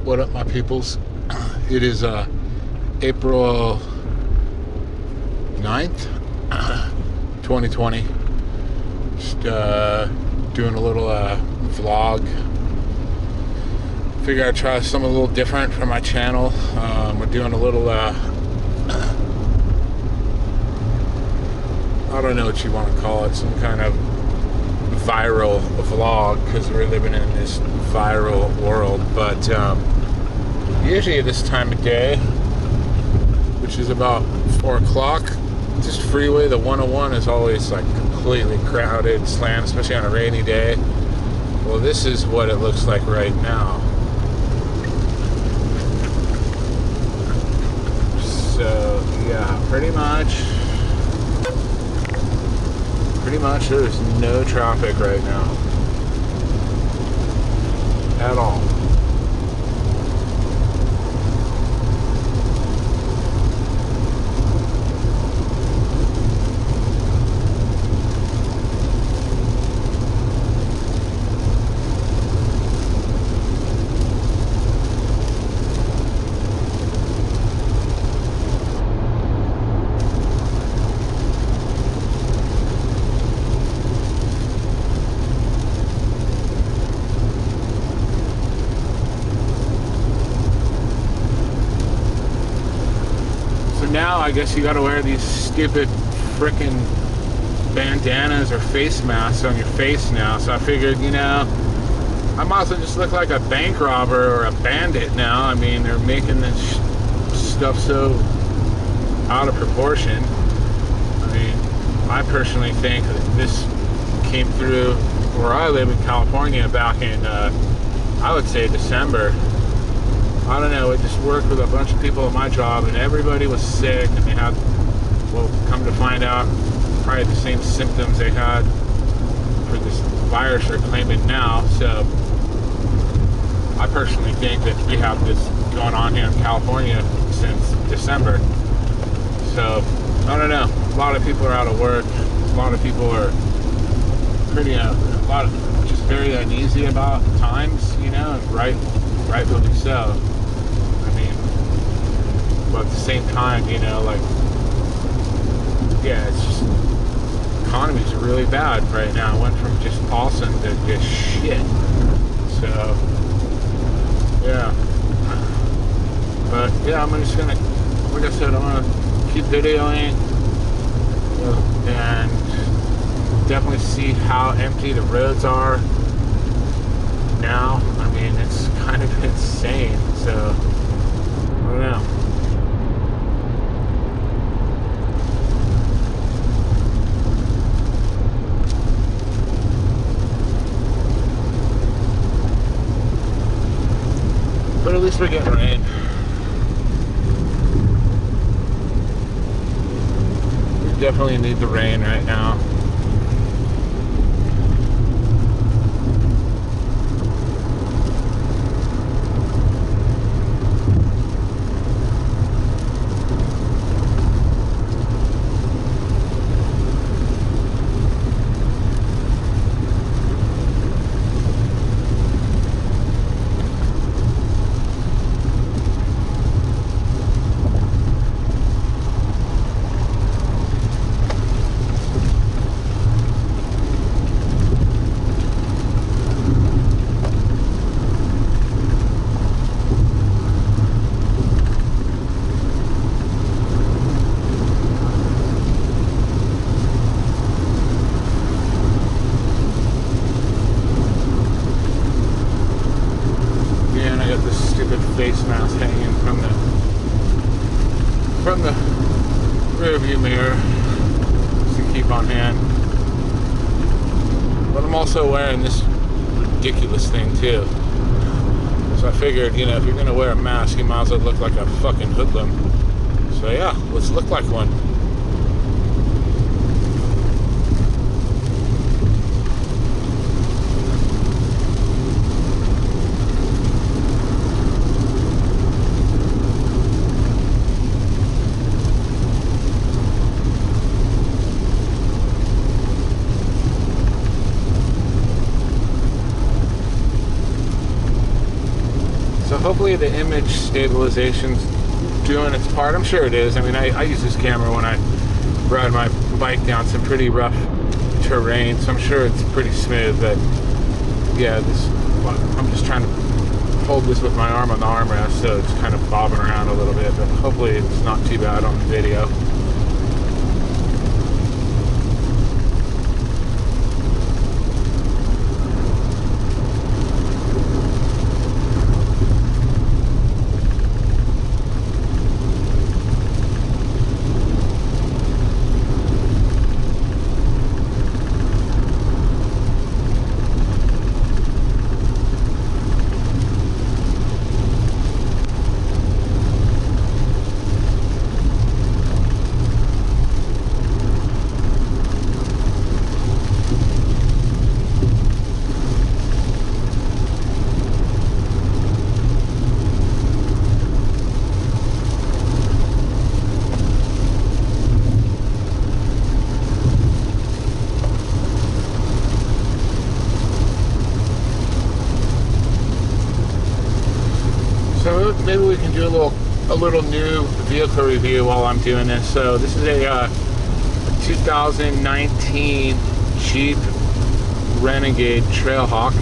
What up, my peoples? It is April 9th, 2020. Just doing a little vlog. Figure I'd try something a little different for my channel. We're doing a little, I don't know what you want to call it, some kind of viral vlog, because we're living in this viral world. But usually at this time of day, which is about 4 o'clock, just freeway, the 101 is always like completely crowded, slammed, especially on a rainy day. Well, this is what it looks like right now. So yeah, pretty much there's no traffic right now at all. Now I guess you gotta wear these stupid frickin' bandanas or face masks on your face now. So I figured, I might as well just look like a bank robber or a bandit now. I mean, they're making this stuff so out of proportion. I mean, I personally think that this came through where I live in California back in, I would say December. I don't know, it just worked with a bunch of people at my job, and everybody was sick, and they had, well, come to find out, probably the same symptoms they had for this virus they're claiming now. So I personally think that we have this going on here in California since December. So I don't know, a lot of people are out of work, a lot of people are pretty, just very uneasy about times, and rightfully so. But at the same time, it's just, economy's really bad right now. It went from just awesome to just shit. So, yeah. But, yeah, I'm just gonna, like I said, I'm gonna keep videoing and definitely see how empty the roads are now. I mean, it's kind of insane, so, I don't know. But at least we're getting rain. We definitely need the rain right now. Face mask hanging from the rear view mirror just to keep on hand. But I'm also wearing this ridiculous thing too. So I figured, if you're gonna wear a mask, you might as well look like a fucking hoodlum. So yeah, let's look like one. So hopefully the image stabilization's doing its part. I'm sure it is. I mean, I use this camera when I ride my bike down some pretty rough terrain, so I'm sure it's pretty smooth. But yeah, I'm just trying to hold this with my arm on the armrest, so it's kind of bobbing around a little bit, but hopefully it's not too bad on the video. So maybe we can do a little new vehicle review while I'm doing this. So this is a 2019 Jeep Renegade Trailhawk.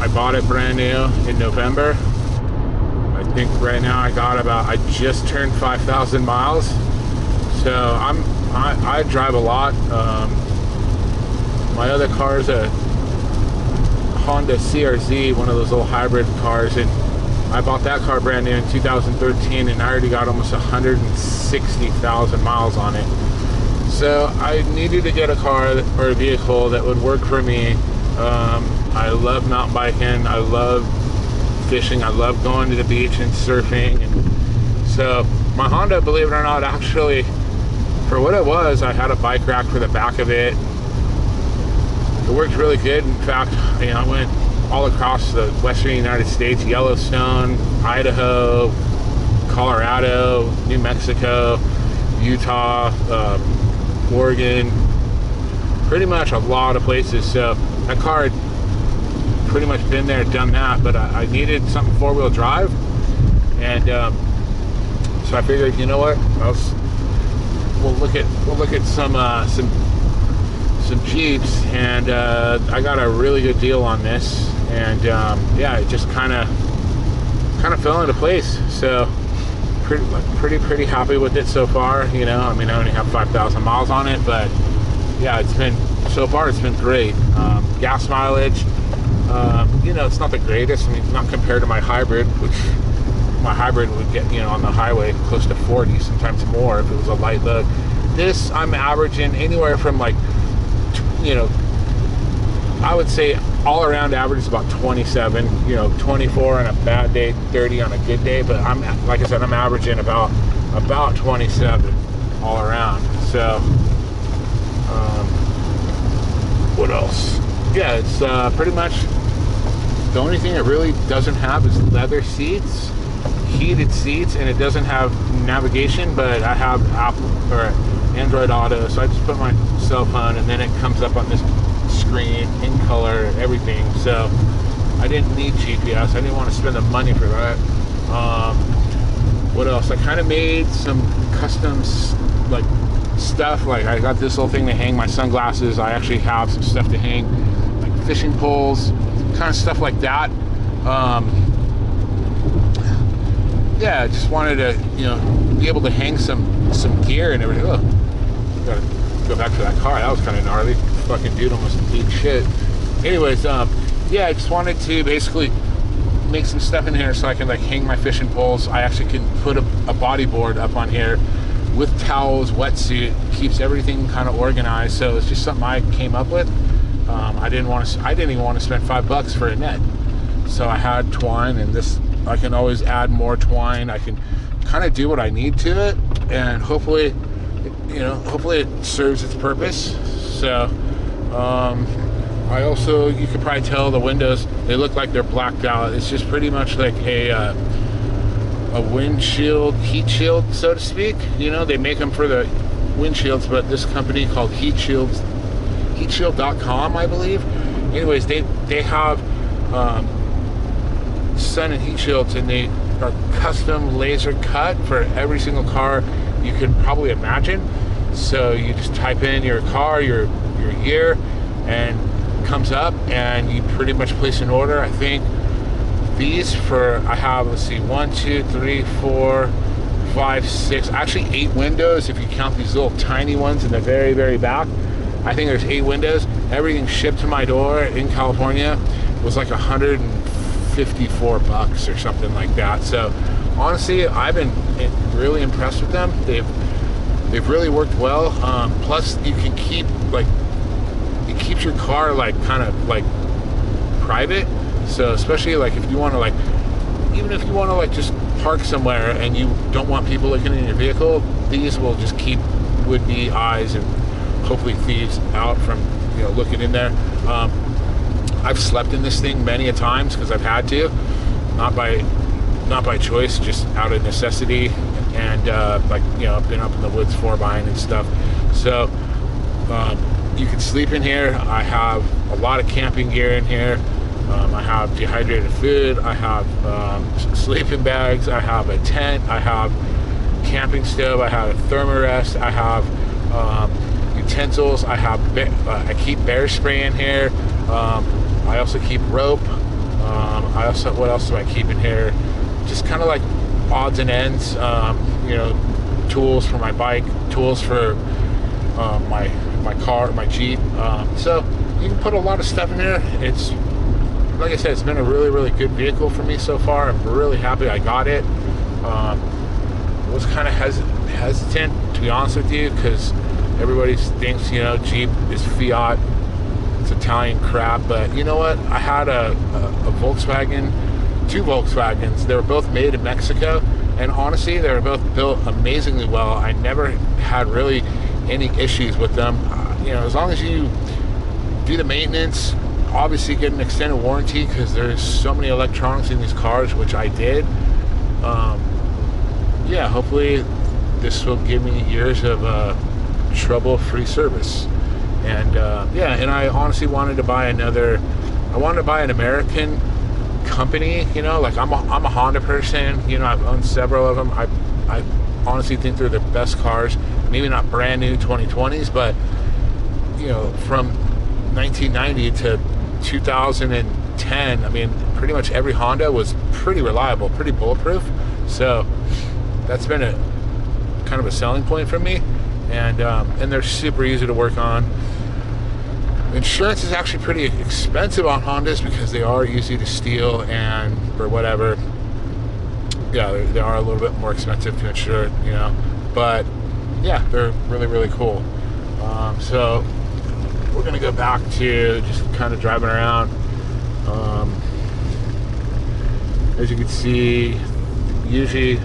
I bought it brand new in November. I think right now I just turned 5,000 miles. So I drive a lot. My other car is a Honda CRZ, one of those little hybrid cars, and I bought that car brand new in 2013, and I already got almost 160,000 miles on it. So I needed to get a car or a vehicle that would work for me. I love mountain biking, I love fishing, I love going to the beach and surfing, and so my Honda, believe it or not, actually, for what it was, I had a bike rack for the back of it. It worked really good. In fact, I went all across the western United States, Yellowstone, Idaho, Colorado, New Mexico, Utah, Oregon, pretty much a lot of places. So that car had pretty much been there, done that, but I needed something four-wheel drive, and so I figured, you know what, we'll look at some Jeeps, and I got a really good deal on this, and yeah, it just kind of fell into place. So pretty happy with it so far. I mean, I only have 5,000 miles on it, but yeah, so far it's been great. Gas mileage, it's not the greatest. I mean, not compared to my hybrid, which my hybrid would get, on the highway close to 40, sometimes more if it was a light load. This, I'm averaging anywhere from I would say all around average is about 27, 24 on a bad day, 30 on a good day, but like I said, I'm averaging about 27 all around. So what else? Yeah, it's pretty much the only thing it really doesn't have is leather seats, heated seats, and it doesn't have navigation, but I have Apple or Android Auto, so I just put my cell phone and then it comes up on this screen in color, everything. So I didn't need GPS. I didn't want to spend the money for that. What else? I kind of made some custom stuff. Like I got this little thing to hang my sunglasses. I actually have some stuff to hang, like fishing poles, kind of stuff like that. Yeah, I just wanted to, be able to hang some gear and everything. Oh, gotta go back to that car. That was kind of gnarly. Fucking dude almost ate shit. Anyways, yeah, I just wanted to basically make some stuff in here so I can hang my fishing poles. I actually can put a bodyboard up on here with towels, wetsuit, keeps everything kind of organized. So it's just something I came up with. I didn't even want to spend $5 for a net. So I had twine, and this, I can always add more twine. I can kind of do what I need to it, and hopefully it serves its purpose. So I also, you could probably tell the windows, they look like they're blacked out. It's just pretty much like a windshield, heat shield, so to speak. They make them for the windshields, but this company called heatshield.com, I believe. Anyways, they have sun and heat shields, and they are custom laser cut for every single car you could probably imagine. So you just type in your car, your year, and it comes up, and you pretty much place an order. I think these I have, let's see, 1, 2, 3, 4, 5, 6, actually 8 windows if you count these little tiny ones in the very, very back. I think there's 8 windows. Everything shipped to my door in California was like $154 or something like that. So honestly, I've been really impressed with them. They've really worked well. Plus, you can keep, like, it keeps your car like kind of like private. So especially like if you want to, like, even if you want to like just park somewhere and you don't want people looking in your vehicle, these will just keep would-be eyes and hopefully thieves out from, you know, looking in there. I've slept in this thing many a times because I've had to, not by choice, just out of necessity, and like, you know, I've been up in the woods 4-buying and stuff. So you can sleep in here. I have a lot of camping gear in here. I have dehydrated food. I have sleeping bags. I have a tent. I have camping stove. I have a thermarest. I have utensils. I keep bear spray in here. I also keep rope. What else do I keep in here? Just kind of like odds and ends. You know, tools for my bike, tools for my car, my Jeep. So you can put a lot of stuff in here. It's, like I said, it's been a really, really good vehicle for me so far. I'm really happy I got it. Was kind of hesitant, to be honest with you, because everybody thinks, you know, Jeep is Fiat, it's Italian crap. But you know what? I had a Volkswagen, 2 Volkswagens. They were both made in Mexico, and honestly, they were both built amazingly well. I never had really any issues with them. You know, as long as you do the maintenance, obviously get an extended warranty, because there's so many electronics in these cars, which I did. Yeah, hopefully this will give me years of trouble-free service. And yeah, and I honestly wanted to buy an American company. You know, like I'm a Honda person. You know, I've owned several of them. I honestly think they're the best cars. Maybe not brand new 2020s, but you know, from 1990 to 2010, I mean, pretty much every Honda was pretty reliable, pretty bulletproof. So that's been a kind of a selling point for me. And they're super easy to work on. Insurance is actually pretty expensive on Hondas because they are easy to steal, and for whatever, yeah, they are a little bit more expensive to insure, you know. But yeah, they're really, really cool. So we're gonna go back to just kind of driving around. As you can see, usually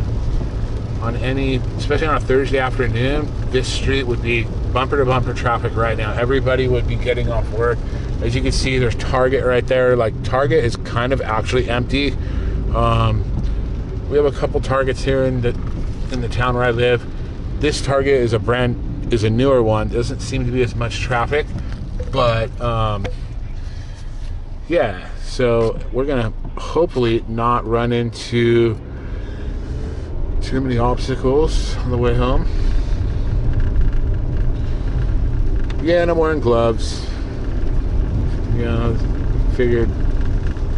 on especially on a Thursday afternoon, this street would be bumper to bumper traffic right now. Everybody would be getting off work. As you can see, there's Target right there. Like, Target is kind of actually empty. We have a couple Targets here in the town where I live. This Target is a newer one. Doesn't seem to be as much traffic, but yeah. So we're gonna hopefully not run into too many obstacles on the way home. Yeah, and I'm wearing gloves. You know, figured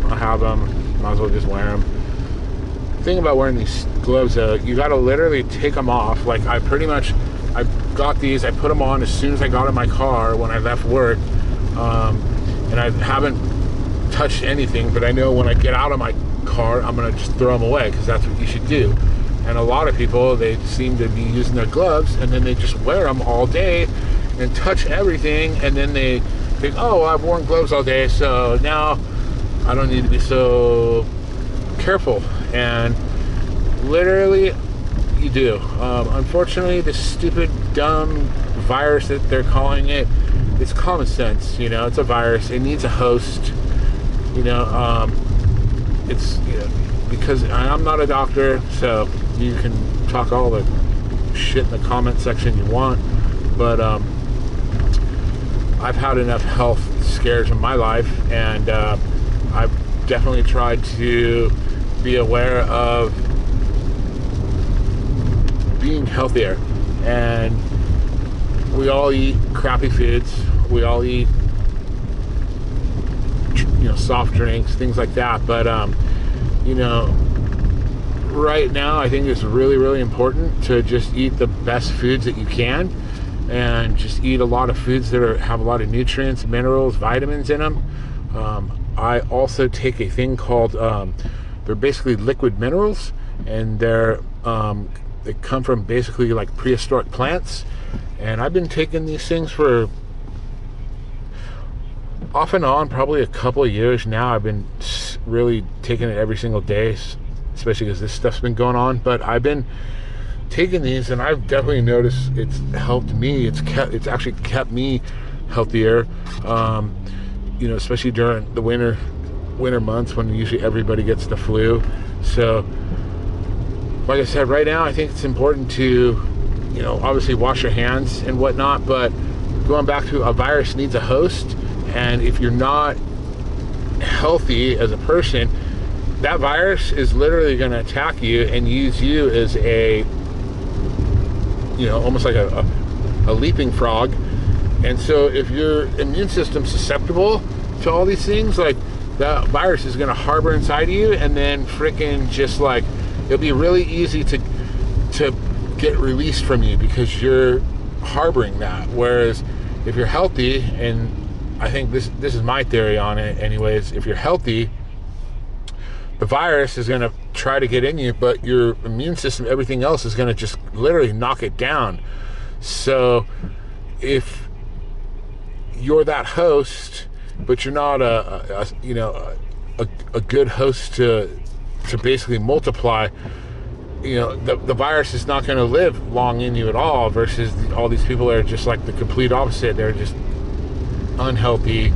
I have them, might as well just wear them. The thing about wearing these gloves, though, you gotta literally take them off. Like, I got these, I put them on as soon as I got in my car when I left work, and I haven't touched anything, but I know when I get out of my car, I'm gonna just throw them away, because that's what you should do. And a lot of people, they seem to be using their gloves, and then they just wear them all day and touch everything, and then they think, oh, I've worn gloves all day, so now I don't need to be so careful. And literally, you do. Unfortunately, this stupid, dumb virus that they're calling it, it's common sense. You know, it's a virus. It needs a host. You know, it's, you know, because I'm not a doctor, so you can talk all the shit in the comment section you want, but I've had enough health scares in my life, and definitely tried to be aware of being healthier. And we all eat crappy foods. We all eat, soft drinks, things like that. But, right now, I think it's really, really important to just eat the best foods that you can, and just eat a lot of foods that have a lot of nutrients, minerals, vitamins in them. I also take a thing called, they're basically liquid minerals, and they come from basically like prehistoric plants. And I've been taking these things for off and on probably a couple of years now. I've been really taking it every single day, especially because this stuff's been going on. But I've been taking these, and I've definitely noticed it's helped me. It's actually kept me healthier. Especially during the winter months when usually everybody gets the flu. So, like I said, right now I think it's important to, obviously wash your hands and whatnot. But going back to, a virus needs a host, and if you're not healthy as a person, that virus is literally going to attack you and use you as a, almost like a leaping frog. And so if your immune system's susceptible to all these things, like, that virus is going to harbor inside you, and then freaking just like, it'll be really easy to get released from you because you're harboring that. Whereas if you're healthy, and I think this is my theory on it anyways, if you're healthy, the virus is going to try to get in you, but your immune system, everything else, is going to just literally knock it down. So if you're that host, but you're not a good host to basically multiply, the virus is not going to live long in you at all, versus all these people are just like the complete opposite. They're just unhealthy,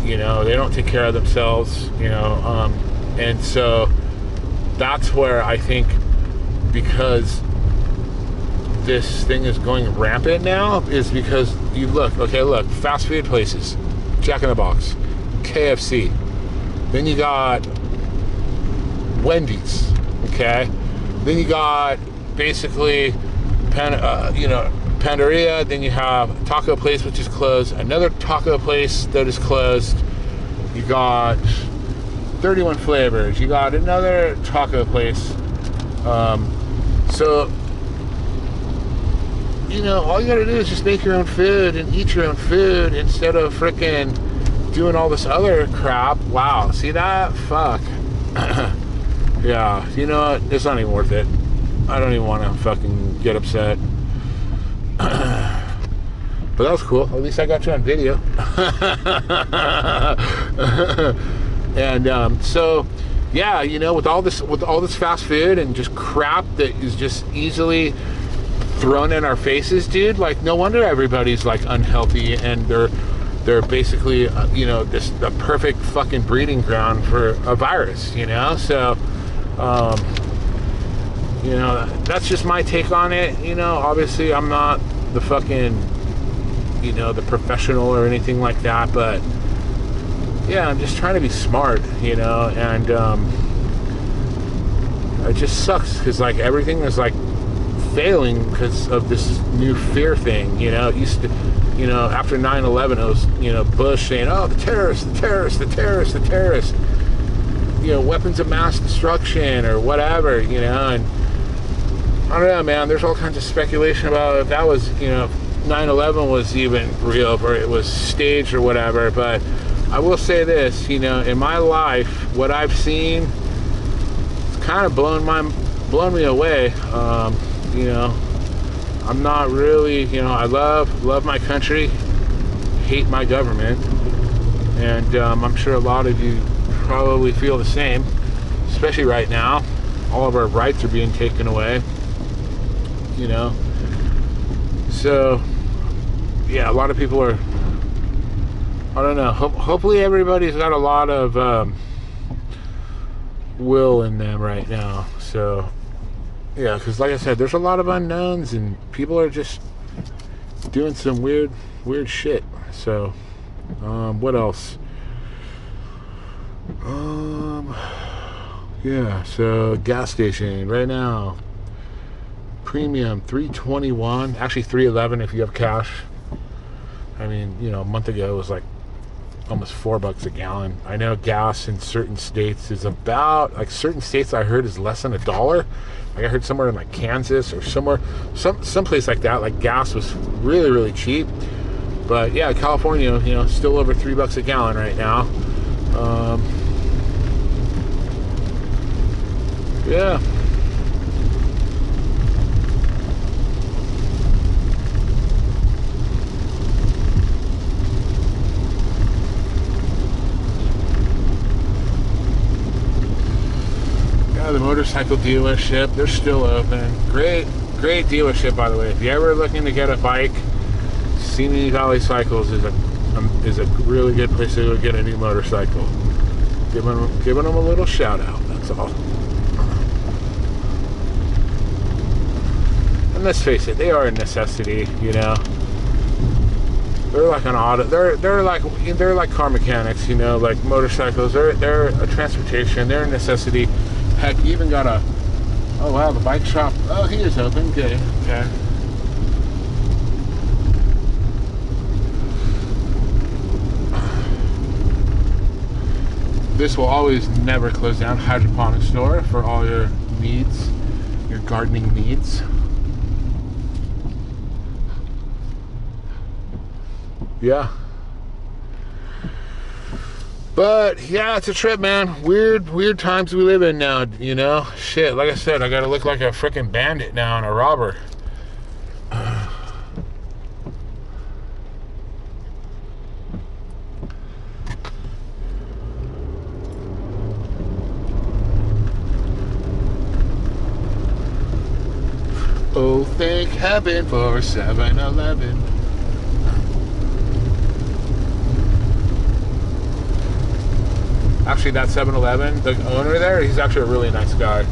they don't take care of themselves, and so that's where I think, because this thing is going rampant now, is because you look, fast food places, Jack in the Box, KFC, then you got Wendy's, okay, then you got basically Pandaria, then you have Taco Place, which is closed, another taco place that is closed, you got 31 Flavors, you got another taco place, so all you gotta do is just make your own food and eat your own food instead of freaking doing all this other crap. Wow, see that? Fuck. Yeah, you know what? It's not even worth it. I don't even want to fucking get upset. But that was cool. At least I got you on video. And so, yeah, with all this fast food and just crap that is just easily thrown in our faces, dude. Like, no wonder everybody's like unhealthy, and they're basically this the perfect fucking breeding ground for a virus. So, that's just my take on it. Obviously I'm not the fucking the professional or anything like that, but yeah, I'm just trying to be smart, and it just sucks because like everything is like failing because of this new fear thing. It used to, after 9/11, it was, Bush saying, oh, the terrorists, weapons of mass destruction or whatever, and I don't know, man, there's all kinds of speculation about if that was, 9/11 was even real or it was staged or whatever. But I will say this, in my life, what I've seen, it's kind of blown me away. I'm not really, I love my country, hate my government, and I'm sure a lot of you probably feel the same, especially right now. All of our rights are being taken away, so yeah, a lot of people are, I don't know, hopefully everybody's got a lot of will in them right now. So yeah, because like I said, there's a lot of unknowns, and people are just doing some weird shit. So, what else? Yeah, so gas station right now, premium $3.21, actually $3.11 if you have cash. I mean, you know, a month ago it was like almost $4 a gallon. I know gas in certain states is about, like certain states I heard is less than $1. Like I heard somewhere in like Kansas or somewhere, someplace like that, like gas was really, really cheap. But yeah, California, you know, still over $3 a gallon right now. Yeah. The motorcycle dealership, they're still open. Great dealership, by the way. If you're ever looking to get a bike, Simi Valley Cycles is a really good place to go get a new motorcycle. Giving them a little shout out, that's all. And let's face it, they are a necessity, you know. They're like an auto. They're like car mechanics, you know, like motorcycles. They're a transportation. They're a necessity. Heck, you even got a. Oh wow, the bike shop. Oh, he is open. Okay. This will always never close down. Hydroponic store for all your needs, your gardening needs. Yeah. But yeah, it's a trip, man. Weird times we live in now, you know? Shit, like I said, I gotta look like a freaking bandit now and a robber. Oh, thank heaven for 7-Eleven. Actually, that 7-Eleven, the owner there, he's actually a really nice guy.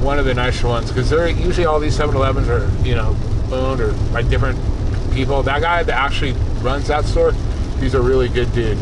One of the nicer ones, because they're usually all these 7-Elevens are, you know, owned or by different people. That guy that actually runs that store, he's a really good dude.